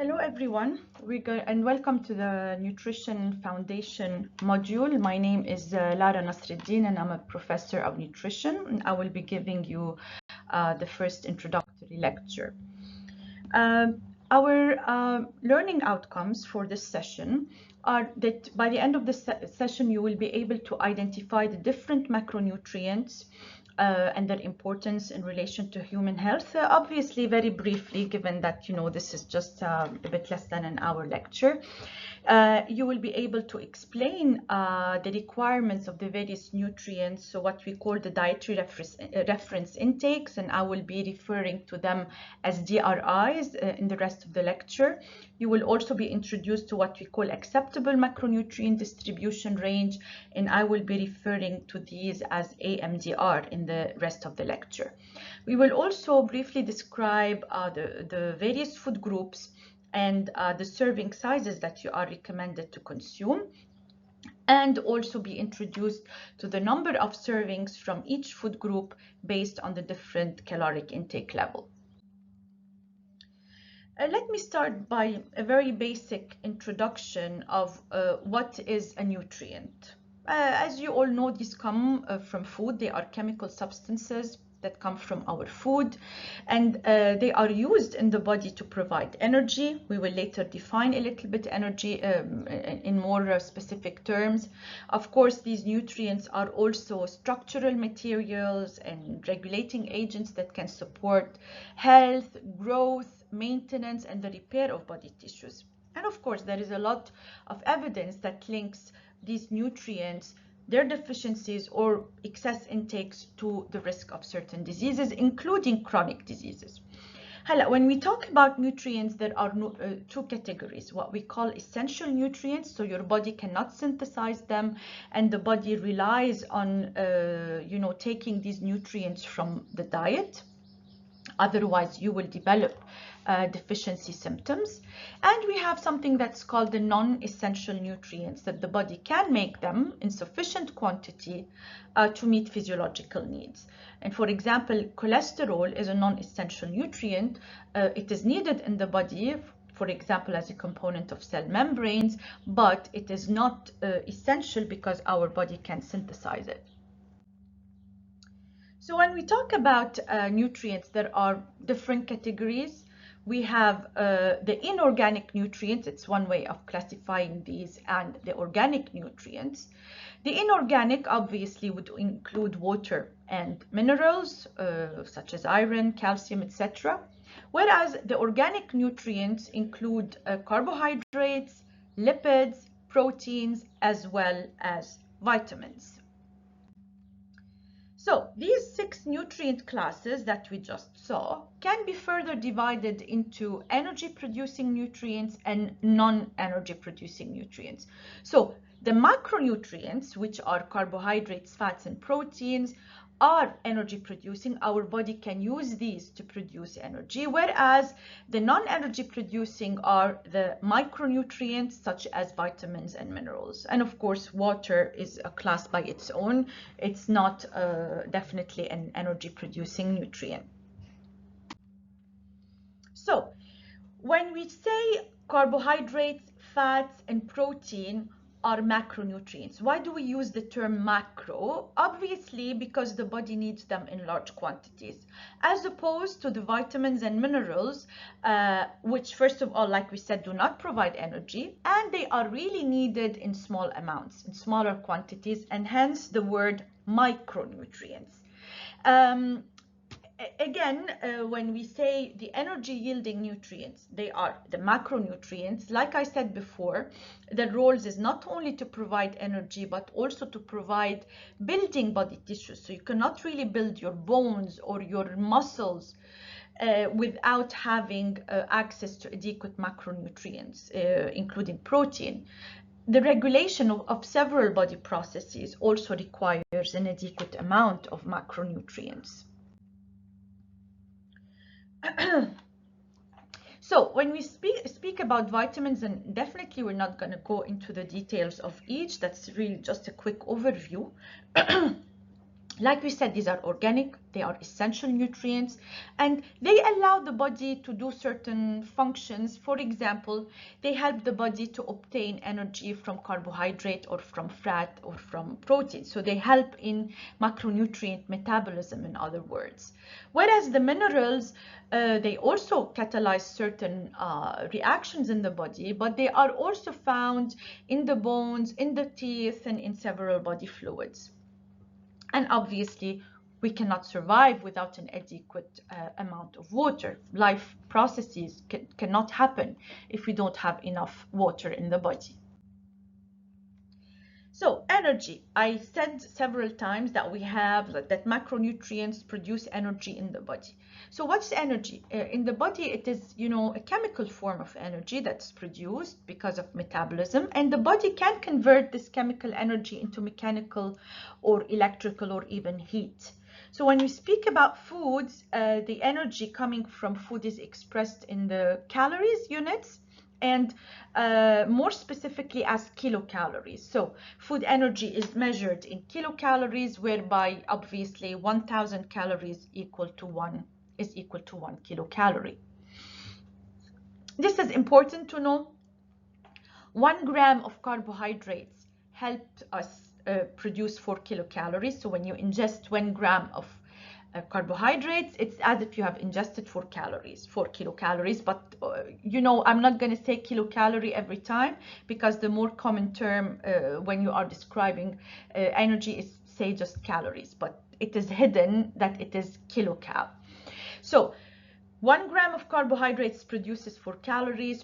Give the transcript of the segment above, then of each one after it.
Hello everyone, and welcome to the Nutrition Foundation module. My name is Lara Nasreddin and I'm a professor of nutrition. I will be giving you the first introductory lecture. Our learning outcomes for this session are that by the end of the session you will be able to identify the different macronutrients and their importance in relation to human health. Obviously, very briefly, given that this is just a bit less than an hour lecture. You will be able to explain the requirements of the various nutrients, so what we call the dietary reference intakes, and I will be referring to them as DRIs in the rest of the lecture. You will also be introduced to what we call acceptable macronutrient distribution range, and I will be referring to these as AMDR in the rest of the lecture. We will also briefly describe the various food groups and the serving sizes that you are recommended to consume, and also be introduced to the number of servings from each food group based on the different caloric intake level. Let me start by a very basic introduction of what is a nutrient. As you all know, these come from food. They are chemical substances that come from our food, and they are used in the body to provide energy. We will later define a little bit energy in more specific terms. Of course, these nutrients are also structural materials and regulating agents that can support health, growth, maintenance, and the repair of body tissues. And of course, there is a lot of evidence that links these nutrients, their deficiencies or excess intakes, to the risk of certain diseases, including chronic diseases. When we talk about nutrients, there are two categories: what we call essential nutrients, so your body cannot synthesize them and the body relies on taking these nutrients from the diet, otherwise you will develop deficiency symptoms. And we have something that's called the non-essential nutrients, that the body can make them in sufficient quantity to meet physiological needs. And for example, cholesterol is a non-essential nutrient. It is needed in the body, for example, as a component of cell membranes, but it is not essential because our body can synthesize it. So when we talk about nutrients, there are different categories. We have the inorganic nutrients. It's one way of classifying these, and the organic nutrients. The inorganic obviously would include water and minerals such as iron, calcium, etc. Whereas the organic nutrients include carbohydrates, lipids, proteins, as well as vitamins. So these 6 nutrient classes that we just saw can be further divided into energy producing nutrients and non-energy producing nutrients. So the macronutrients, which are carbohydrates, fats, and proteins, are energy producing. Our body can use these to produce energy, whereas the non-energy producing are the micronutrients such as vitamins and minerals. And of course, water is a class by its own. It's not definitely an energy producing nutrient. So when we say carbohydrates, fats, and protein are macronutrients, why do we use the term macro? Obviously, because the body needs them in large quantities, as opposed to the vitamins and minerals, which, first of all, like we said, do not provide energy, and they are really needed in small amounts, in smaller quantities, and hence the word micronutrients. Again, when we say the energy yielding nutrients, they are the macronutrients. Like I said before, their roles is not only to provide energy, but also to provide building body tissues. So you cannot really build your bones or your muscles without having access to adequate macronutrients, including protein. The regulation of several body processes also requires an adequate amount of macronutrients. So when we speak about vitamins, and definitely we're not going to go into the details of each, that's really just a quick overview. Like we said, these are organic, they are essential nutrients, and they allow the body to do certain functions. For example, they help the body to obtain energy from carbohydrate or from fat or from protein. So they help in macronutrient metabolism, in other words. Whereas the minerals, they also catalyze certain reactions in the body, but they are also found in the bones, in the teeth, and in several body fluids. And obviously, we cannot survive without an adequate amount of water. Life processes cannot happen if we don't have enough water in the body. So energy, I said several times that we have that macronutrients produce energy in the body. So what's energy? In the body, it is, a chemical form of energy that's produced because of metabolism, and the body can convert this chemical energy into mechanical or electrical or even heat. So when we speak about foods, the energy coming from food is expressed in the calories units, and more specifically as kilocalories. So food energy is measured in kilocalories, whereby obviously 1,000 calories is equal to 1 kilocalorie. This is important to know. 1 gram of carbohydrates helped us produce 4 kilocalories. So when you ingest 1 gram of carbohydrates, it's as if you have ingested 4 kilocalories. But I'm not going to say kilocalorie every time, because the more common term when you are describing energy is say just calories, but it is hidden that it is kilocal. So 1 gram of carbohydrates produces 4 calories.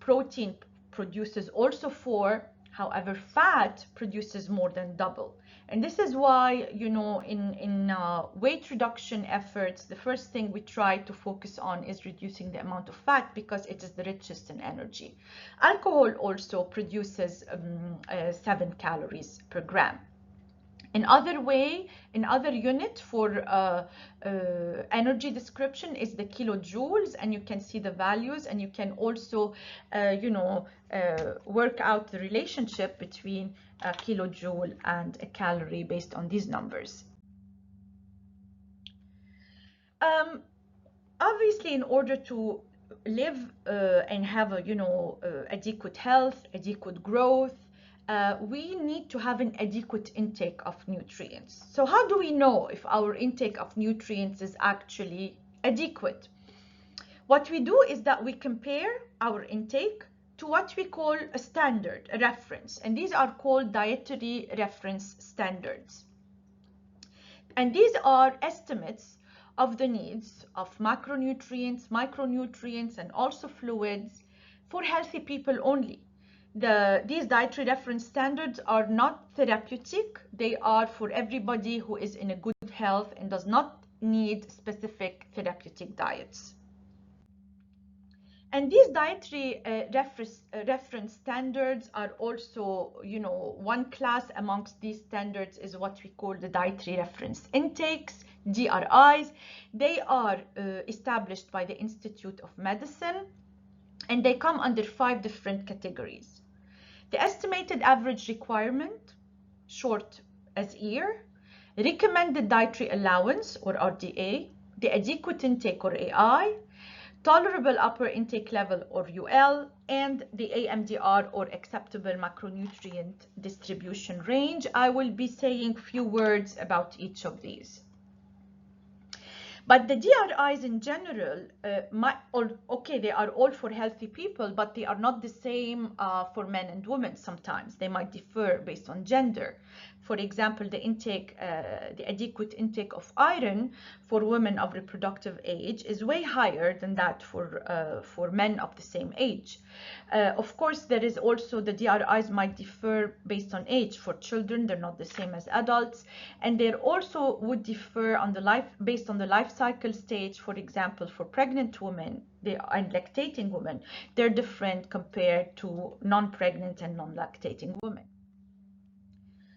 Protein produces also 4. However, fat produces more than double. And this is why, in weight reduction efforts, the first thing we try to focus on is reducing the amount of fat, because it is the richest in energy. Alcohol also produces 7 calories per gram. Another unit for energy description is the kilojoules, and you can see the values, and you can also, work out the relationship between a kilojoule and a calorie based on these numbers. Obviously, in order to live and have adequate health, adequate growth, we need to have an adequate intake of nutrients. So how do we know if our intake of nutrients is actually adequate? What we do is that we compare our intake to what we call a standard, a reference, and these are called dietary reference standards. And these are estimates of the needs of macronutrients, micronutrients, and also fluids for healthy people only. These dietary reference standards are not therapeutic. They are for everybody who is in a good health and does not need specific therapeutic diets. And these dietary reference standards are also, one class amongst these standards is what we call the dietary reference intakes, DRIs. They are established by the Institute of Medicine, and they come under 5 different categories. The estimated average requirement, short as EAR, recommended dietary allowance or RDA, the adequate intake or AI, tolerable upper intake level or UL, and the AMDR or acceptable macronutrient distribution range. I will be saying few words about each of these. But the DRIs in general, they are all for healthy people, but they are not the same for men and women sometimes. They might differ based on gender. For example, the adequate intake of iron for women of reproductive age is way higher than that for men of the same age. Of course, there is also the DRIs might differ based on age. For children, they're not the same as adults, and they also would differ based on the life cycle stage. For example, for pregnant women and lactating women, they're different compared to non-pregnant and non-lactating women.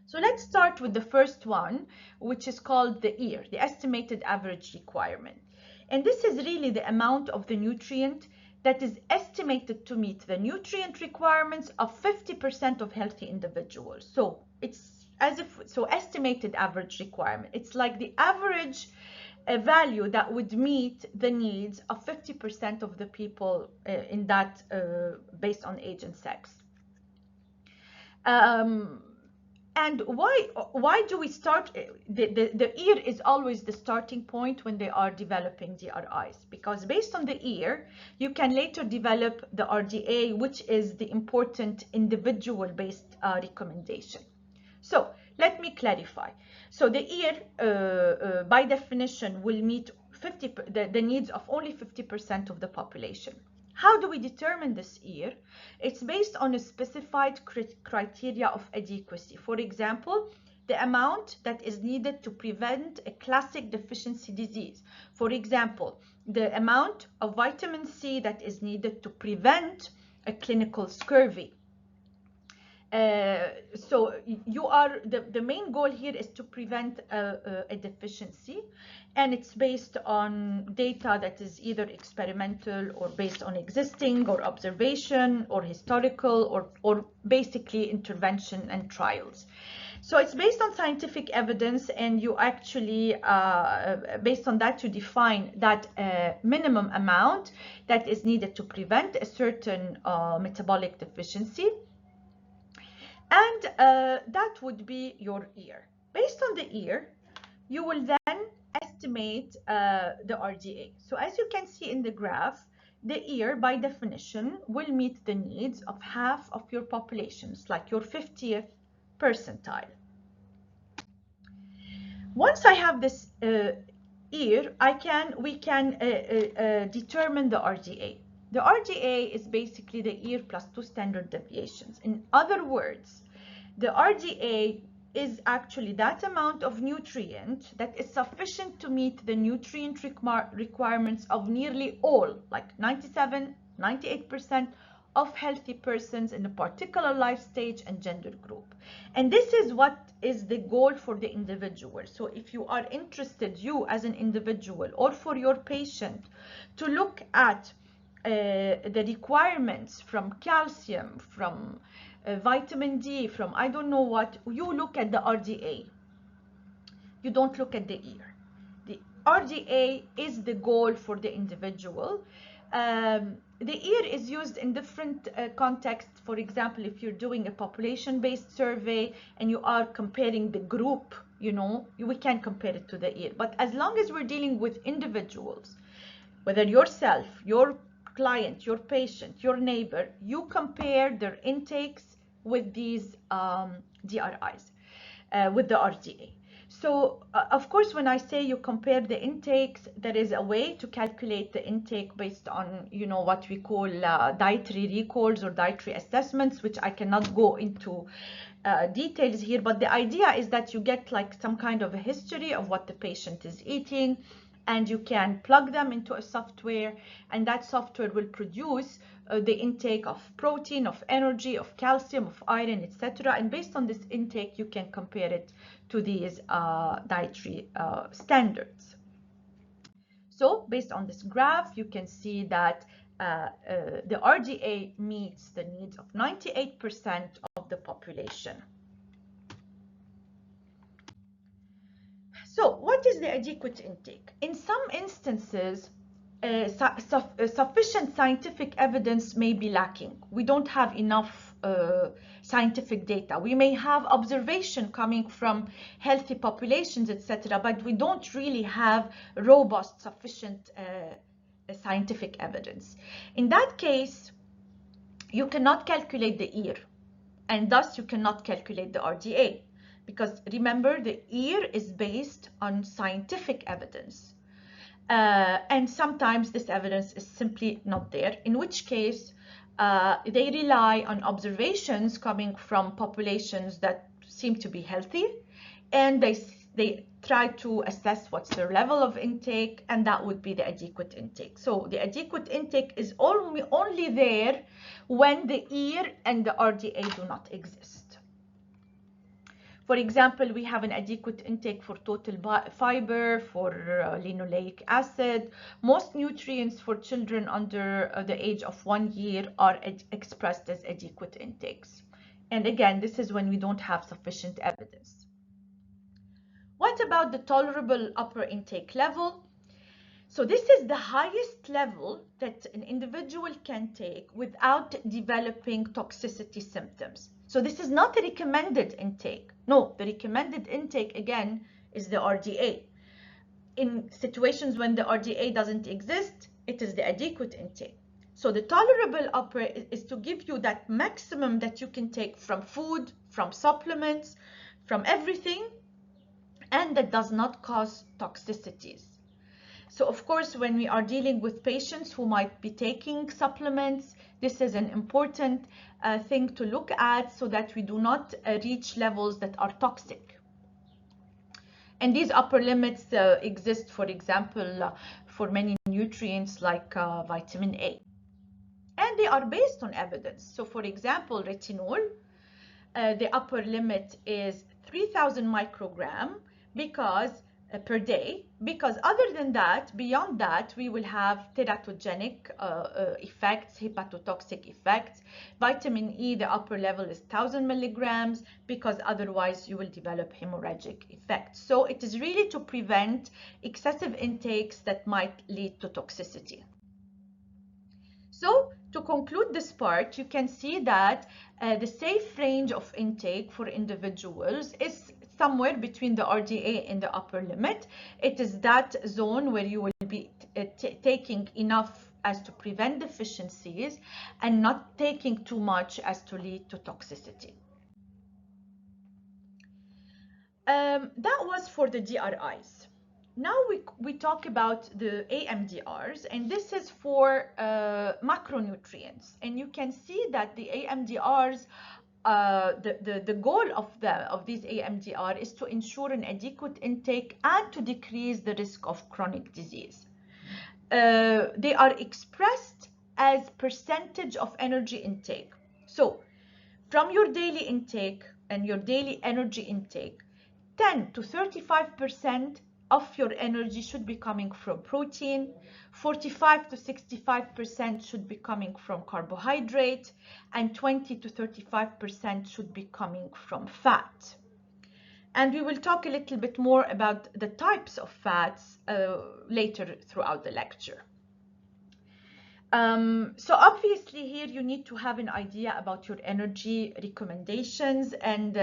So let's start with the first one, which is called the EAR, the estimated average requirement. And this is really the amount of the nutrient that is estimated to meet the nutrient requirements of 50% of healthy individuals. So it's as if, so estimated average requirement. It's like the average value that would meet the needs of 50% of the people in that, based on age and sex. And why do we start? The ear is always the starting point when they are developing DRIs, because based on the ear, you can later develop the RDA, which is the important individual-based recommendation. So let me clarify. So the ear, by definition, will meet the needs of only 50% of the population. How do we determine this ear? It's based on a specified criteria of adequacy. For example, the amount that is needed to prevent a classic deficiency disease. For example, the amount of vitamin C that is needed to prevent a clinical scurvy. So the main goal here is to prevent a deficiency, and it's based on data that is either experimental or based on existing or observation or historical or basically intervention and trials. So it's based on scientific evidence, and you actually, based on that, you define that minimum amount that is needed to prevent a certain metabolic deficiency. And that would be your ear. Based on the ear, you will then estimate the RDA. So as you can see in the graph, the ear, by definition, will meet the needs of half of your populations, like your 50th percentile. Once I have this ear, we can determine the RDA. The RDA is basically the ear plus 2 standard deviations. In other words, the RDA is actually that amount of nutrient that is sufficient to meet the nutrient requirements of nearly all, like 97, 98% of healthy persons in a particular life stage and gender group. And this is what is the goal for the individual. So if you are interested, you as an individual or for your patient, to look at the requirements from calcium, from vitamin D, from I don't know what, you look at the RDA. You don't look at the ear. The RDA is the goal for the individual. The ear is used in different contexts. For example, if you're doing a population-based survey and you are comparing the group, we can compare it to the ear. But as long as we're dealing with individuals, whether yourself, your client, your patient, your neighbor, you compare their intakes with these DRIs, with the RDA. So of course, when I say you compare the intakes, there is a way to calculate the intake based on, what we call dietary recalls or dietary assessments, which I cannot go into details here. But the idea is that you get like some kind of a history of what the patient is eating, and you can plug them into a software, and that software will produce the intake of protein, of energy, of calcium, of iron, etc. And based on this intake, you can compare it to these dietary standards. So based on this graph, you can see that the RDA meets the needs of 98% of the population. So what is the adequate intake? In some instances, sufficient scientific evidence may be lacking. We don't have enough scientific data. We may have observation coming from healthy populations, etc., but we don't really have robust, sufficient scientific evidence. In that case, you cannot calculate the ear, and thus you cannot calculate the RDA. Because remember, the ear is based on scientific evidence. And sometimes this evidence is simply not there, in which case they rely on observations coming from populations that seem to be healthy, and they try to assess what's their level of intake, and that would be the adequate intake. So the adequate intake is only there when the ear and the RDA do not exist. For example, we have an adequate intake for total fiber, for linoleic acid. Most nutrients for children under the age of 1 year are expressed as adequate intakes. And again, this is when we don't have sufficient evidence. What about the tolerable upper intake level? So this is the highest level that an individual can take without developing toxicity symptoms. So this is not a recommended intake. No, the recommended intake again is the RDA. In situations when the RDA doesn't exist, it is the adequate intake. So the tolerable upper is to give you that maximum that you can take from food, from supplements, from everything, and that does not cause toxicities. So of course, when we are dealing with patients who might be taking supplements, this is an important thing to look at so that we do not reach levels that are toxic. And these upper limits exist, for example, for many nutrients like vitamin A. And they are based on evidence. So for example, retinol, the upper limit is 3,000 microgram because per day, because other than that, beyond that, we will have teratogenic effects, hepatotoxic effects. Vitamin E, the upper level is 1,000 milligrams because otherwise you will develop hemorrhagic effects. So it is really to prevent excessive intakes that might lead to toxicity. So to conclude this part, you can see that the safe range of intake for individuals is somewhere between the RDA and the upper limit. It is that zone where you will be taking enough as to prevent deficiencies and not taking too much as to lead to toxicity. That was for the DRIs. Now we talk about the AMDRs, and this is for macronutrients. And you can see that the AMDRs, the goal of these AMDR is to ensure an adequate intake and to decrease the risk of chronic disease. They are expressed as percentage of energy intake. So from your daily intake and your daily energy intake, 10 to 35% of your energy should be coming from protein, 45 to 65% should be coming from carbohydrate, and 20 to 35% should be coming from fat. And we will talk a little bit more about the types of fats later throughout the lecture. So obviously here you need to have an idea about your energy recommendations and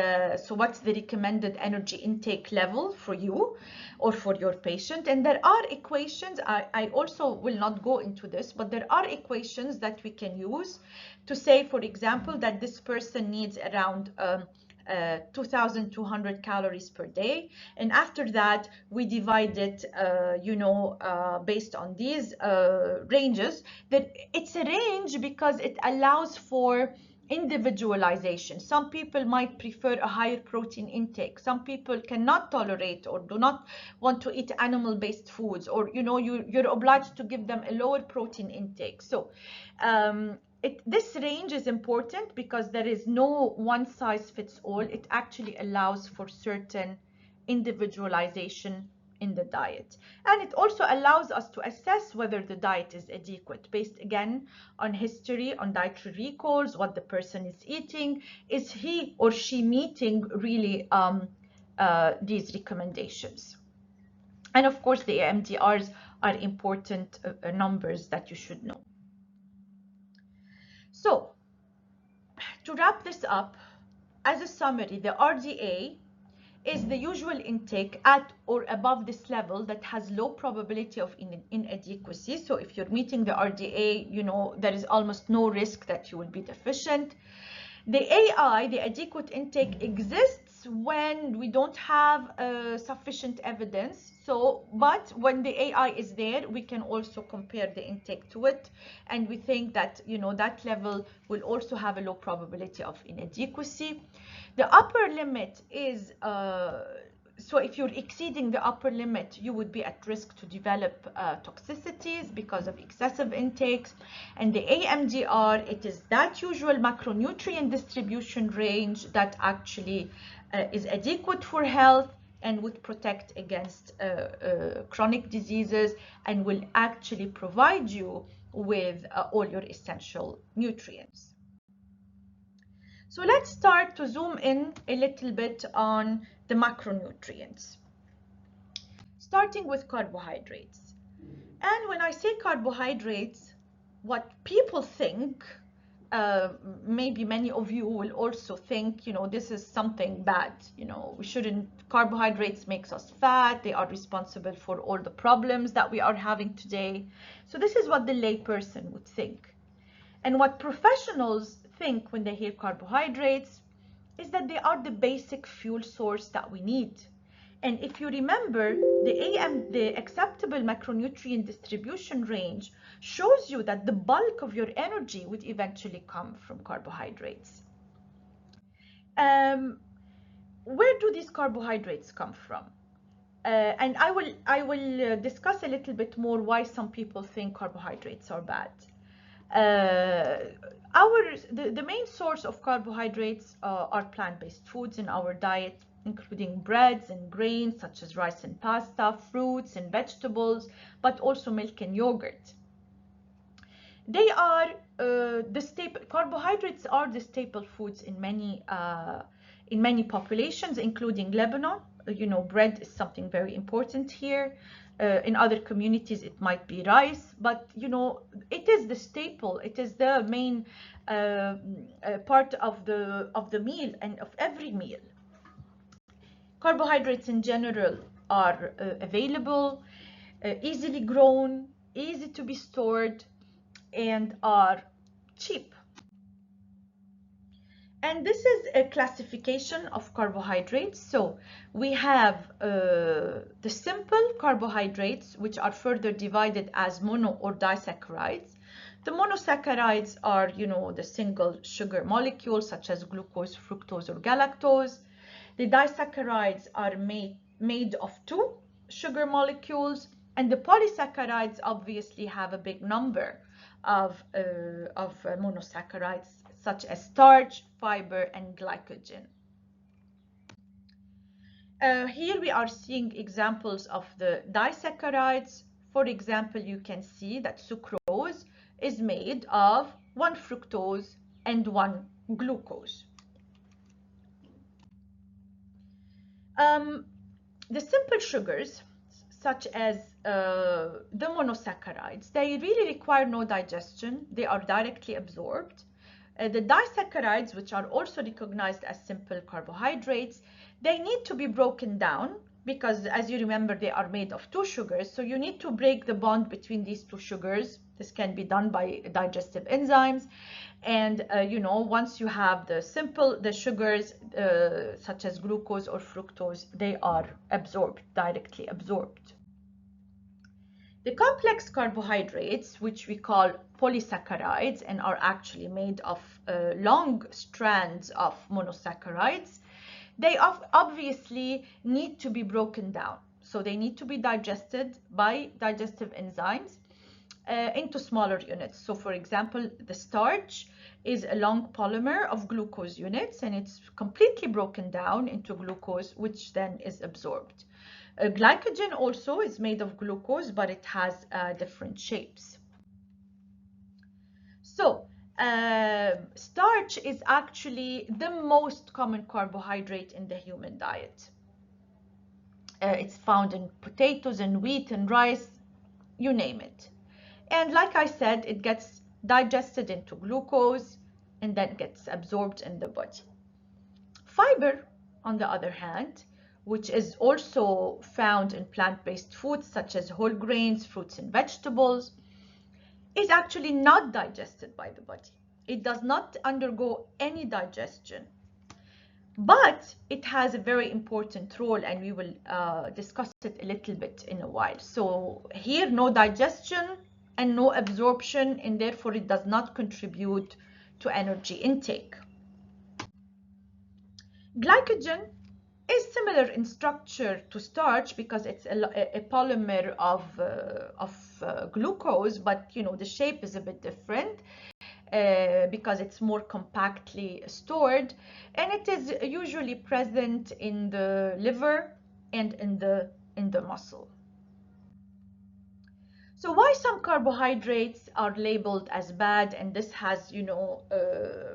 so what's the recommended energy intake level for you or for your patient. And there are equations, I also will not go into this, but there are equations that we can use to say, for example, that this person needs around 2,200 calories per day, and after that we divide it based on these ranges. That it's a range because it allows for individualization. Some people might prefer a higher protein intake, some people cannot tolerate or do not want to eat animal-based foods, or you're obliged to give them a lower protein intake. So this range is important because there is no one size fits all. It actually allows for certain individualization in the diet. And it also allows us to assess whether the diet is adequate based again on history, on dietary recalls, what the person is eating. Is he or she meeting really these recommendations? And of course, the AMDRs are important numbers that you should know. So, to wrap this up, as a summary, the RDA is the usual intake at or above this level that has low probability of inadequacy. So if you're meeting the RDA, there is almost no risk that you will be deficient. The AI, the adequate intake, exists when we don't have sufficient evidence. But when the AI is there, we can also compare the intake to it, and we think that that level will also have a low probability of inadequacy. The upper limit is so if you're exceeding the upper limit, you would be at risk to develop toxicities because of excessive intakes. And the AMDR, it is that usual macronutrient distribution range that actually is adequate for health and would protect against chronic diseases and will actually provide you with all your essential nutrients. So let's start to zoom in a little bit on the macronutrients, starting with carbohydrates. And when I say carbohydrates, what people think, uh, maybe many of you will also think, this is something bad. We shouldn't, carbohydrates makes us fat. They are responsible for all the problems that we are having today. So this is what the layperson would think. And what professionals think when they hear carbohydrates is that they are the basic fuel source that we need. And if you remember, the acceptable macronutrient distribution range shows you that the bulk of your energy would eventually come from carbohydrates. Where do these carbohydrates come from? And I will discuss a little bit more why some people think carbohydrates are bad. The main source of carbohydrates are plant-based foods in our diet, including breads and grains such as rice and pasta, fruits and vegetables, but also milk and yogurt. They are the staple. Carbohydrates are the staple foods in many populations, including Lebanon. Bread is something very important here. In other communities, it might be rice, but it is the staple. It is the main part of the meal and of every meal. Carbohydrates in general are available, easily grown, easy to be stored, and are cheap. And this is a classification of carbohydrates. So we have the simple carbohydrates, which are further divided as mono or disaccharides. The monosaccharides are, the single sugar molecules such as glucose, fructose, or galactose. The disaccharides are made of two sugar molecules, and the polysaccharides obviously have a big number of monosaccharides such as starch, fiber, and glycogen. Here we are seeing examples of the disaccharides. For example, you can see that sucrose is made of 1 fructose and 1 glucose. The simple sugars, such as the monosaccharides, they really require no digestion. They are directly absorbed. The disaccharides, which are also recognized as simple carbohydrates, they need to be broken down because, as you remember, they are made of two sugars. So you need to break the bond between these two sugars. This can be done by digestive enzymes. And, once you have the sugars, such as glucose or fructose, they are absorbed, directly absorbed. The complex carbohydrates, which we call polysaccharides and are actually made of long strands of monosaccharides, they obviously need to be broken down. So they need to be digested by digestive enzymes into smaller units. So for example, the starch is a long polymer of glucose units, and it's completely broken down into glucose, which then is absorbed. Glycogen also is made of glucose, but it has different shapes. So starch is actually the most common carbohydrate in the human diet. It's found in potatoes and wheat and rice, you name it. And like I said, it gets digested into glucose and then gets absorbed in the body. Fiber, on the other hand, which is also found in plant-based foods such as whole grains, fruits, and vegetables, is actually not digested by the body. It does not undergo any digestion, but it has a very important role, and we will discuss it a little bit in a while. So here, no digestion and no absorption, and therefore it does not contribute to energy intake. Glycogen is similar in structure to starch because it's a polymer of glucose, but the shape is a bit different because it's more compactly stored, and it is usually present in the liver and in the muscle. So why some carbohydrates are labeled as bad, and this has,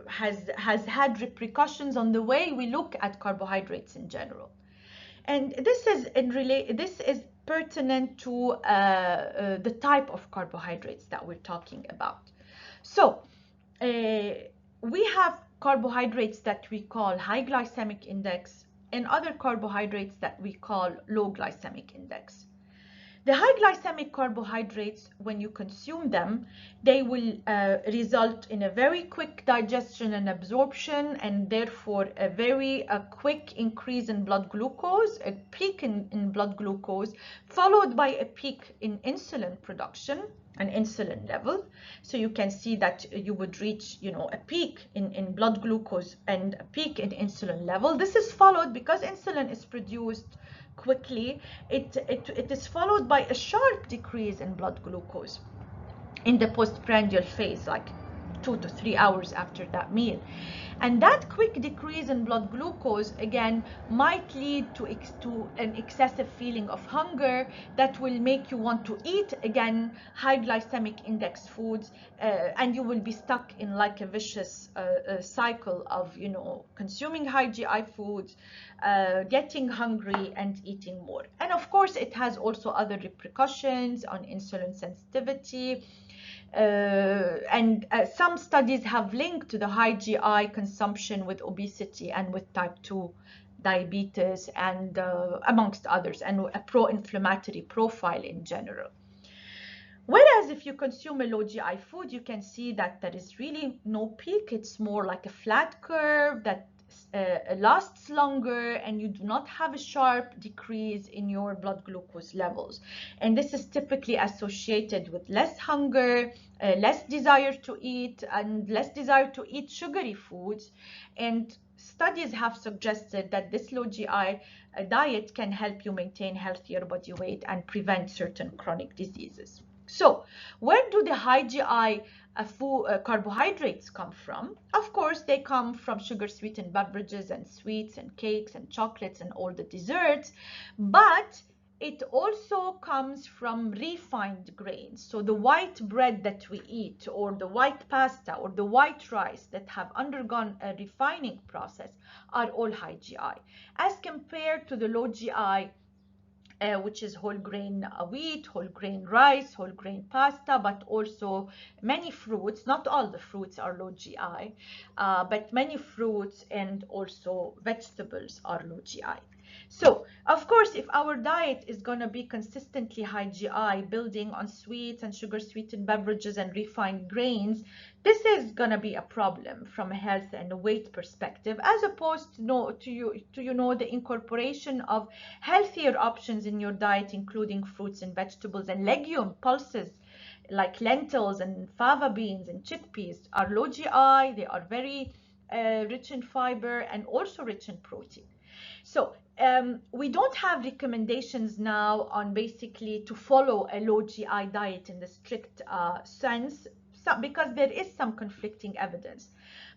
has had repercussions on the way we look at carbohydrates in general. And this is pertinent to the type of carbohydrates that we're talking about. So we have carbohydrates that we call high glycemic index and other carbohydrates that we call low glycemic index. The high glycemic carbohydrates, when you consume them, they will result in a very quick digestion and absorption, and therefore a very quick increase in blood glucose, a peak in blood glucose, followed by a peak in insulin production and insulin level. So you can see that you would reach, a peak in blood glucose and a peak in insulin level. This is followed, because insulin is produced quickly, it is followed by a sharp decrease in blood glucose in the postprandial phase, like 2 to 3 hours after that meal. And that quick decrease in blood glucose, again, might lead to an excessive feeling of hunger that will make you want to eat, again, high glycemic index foods, and you will be stuck in like a vicious cycle of, consuming high GI foods, getting hungry and eating more. And of course, it has also other repercussions on insulin sensitivity. And some studies have linked the high GI consumption with obesity and with type 2 diabetes, and amongst others, and a pro-inflammatory profile in general. Whereas if you consume a low GI food, you can see that there is really no peak. It's more like a flat curve that lasts longer, and you do not have a sharp decrease in your blood glucose levels. And this is typically associated with less hunger, less desire to eat, and less desire to eat sugary foods. And studies have suggested that this low GI diet can help you maintain healthier body weight and prevent certain chronic diseases. So where do the high GI carbohydrates come from? Of course, they come from sugar-sweetened beverages and sweets and cakes and chocolates and all the desserts, but it also comes from refined grains. So the white bread that we eat, or the white pasta, or the white rice that have undergone a refining process are all high GI, as compared to the low GI, which is whole grain wheat, whole grain rice, whole grain pasta, but also many fruits. Not all the fruits are low GI, but many fruits and also vegetables are low GI. So, of course, if our diet is going to be consistently high GI, building on sweets and sugar-sweetened beverages and refined grains, this is going to be a problem from a health and a weight perspective, as opposed to the incorporation of healthier options in your diet, including fruits and vegetables and legume pulses like lentils and fava beans and chickpeas are low GI. They are very rich in fiber and also rich in protein. So we don't have recommendations now on basically to follow a low GI diet in the strict sense, because there is some conflicting evidence.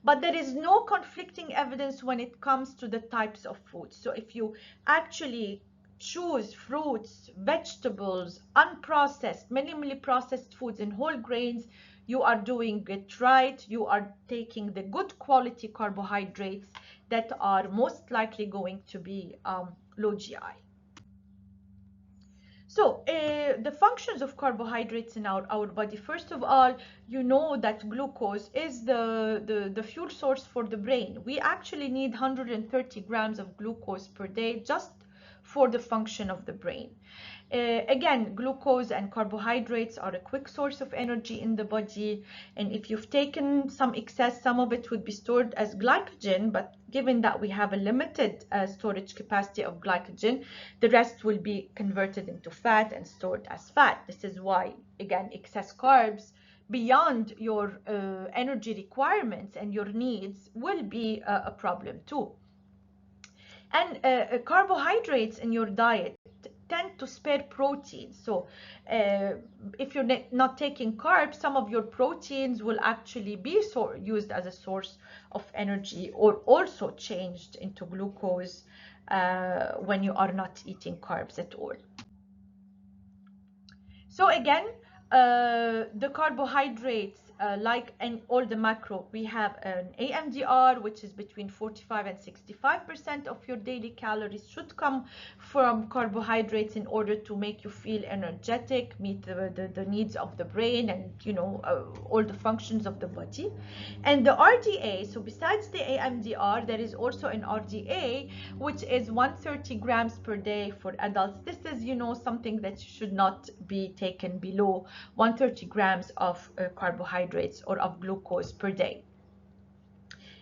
But there is no conflicting evidence when it comes to the types of foods. So if you actually choose fruits, vegetables, unprocessed, minimally processed foods, and whole grains, you are doing it right. You are taking the good quality carbohydrates that are most likely going to be low GI. So the functions of carbohydrates in our body, first of all, you know that glucose is the fuel source for the brain. We actually need 130 grams of glucose per day just for the function of the brain. Again, glucose and carbohydrates are a quick source of energy in the body, and if you've taken some excess, some of it would be stored as glycogen, but given that we have a limited storage capacity of glycogen, the rest will be converted into fat and stored as fat. This is why, again, excess carbs beyond your energy requirements and your needs will be a problem too. And carbohydrates in your diet tend to spare protein. So if you're not taking carbs, some of your proteins will actually be used as a source of energy, or also changed into glucose when you are not eating carbs at all. So again, The carbohydrates, like in all the macro, we have an AMDR, which is between 45 and 65% of your daily calories should come from carbohydrates in order to make you feel energetic, meet the needs of the brain, and all the functions of the body. And the RDA, so besides the AMDR, there is also an RDA, which is 130 grams per day for adults. This is, something that should not be taken below 130 grams of carbohydrates or of glucose per day.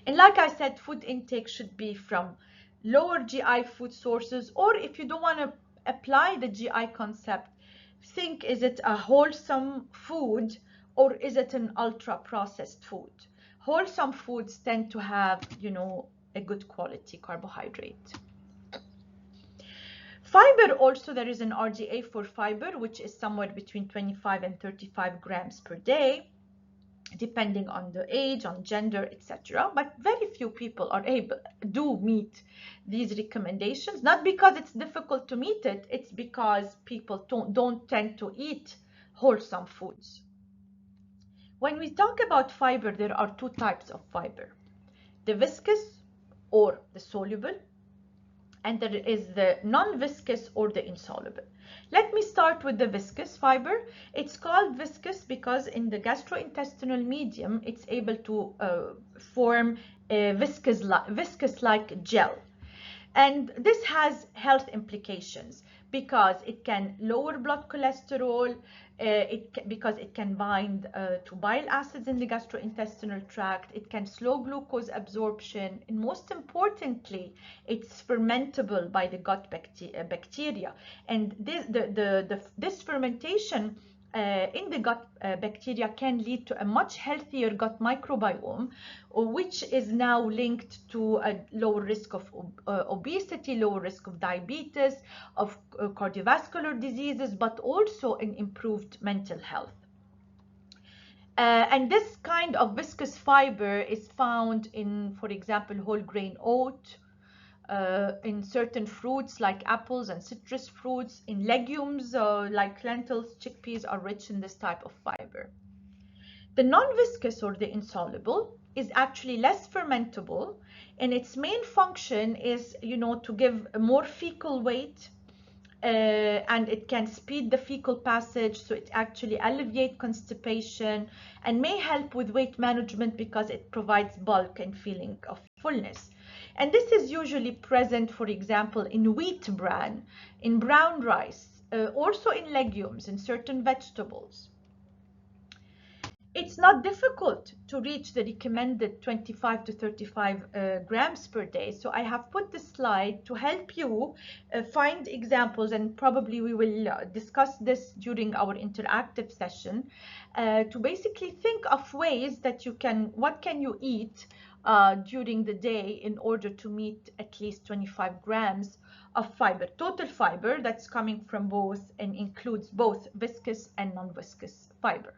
And like I said, food intake should be from lower GI food sources, or if you don't want to apply the GI concept, think, is it a wholesome food or is it an ultra processed food? Wholesome foods tend to have, a good quality carbohydrate. Fiber also, there is an RDA for fiber, which is somewhere between 25 and 35 grams per day, depending on the age, on gender, etc. But very few people do meet these recommendations, not because it's difficult to meet it, it's because people don't tend to eat wholesome foods. When we talk about fiber, there are two types of fiber: the viscous or the soluble, and there is the non-viscous or the insoluble. Let me start with the viscous fiber. It's called viscous because in the gastrointestinal medium, it's able to form a viscous-like gel. And this has health implications because it can lower blood cholesterol, because it can bind to bile acids in the gastrointestinal tract, it can slow glucose absorption, and most importantly, it's fermentable by the gut bacteria. And this fermentation in the gut bacteria can lead to a much healthier gut microbiome, which is now linked to a lower risk of obesity, lower risk of diabetes, of cardiovascular diseases, but also an improved mental health. And this kind of viscous fiber is found in, for example, whole grain oat, in certain fruits like apples and citrus fruits, in legumes like lentils, chickpeas are rich in this type of fiber. The non-viscous or the insoluble is actually less fermentable, and its main function is, to give a more fecal weight, and it can speed the fecal passage, so it actually alleviates constipation and may help with weight management because it provides bulk and feeling of fullness. And this is usually present, for example, in wheat bran, in brown rice, also in legumes, in certain vegetables. It's not difficult to reach the recommended 25 to 35 grams per day. So I have put this slide to help you find examples, and probably we will discuss this during our interactive session, to basically think of ways that what can you eat during the day in order to meet at least 25 grams of fiber, total fiber that's coming from both and includes both viscous and non-viscous fiber.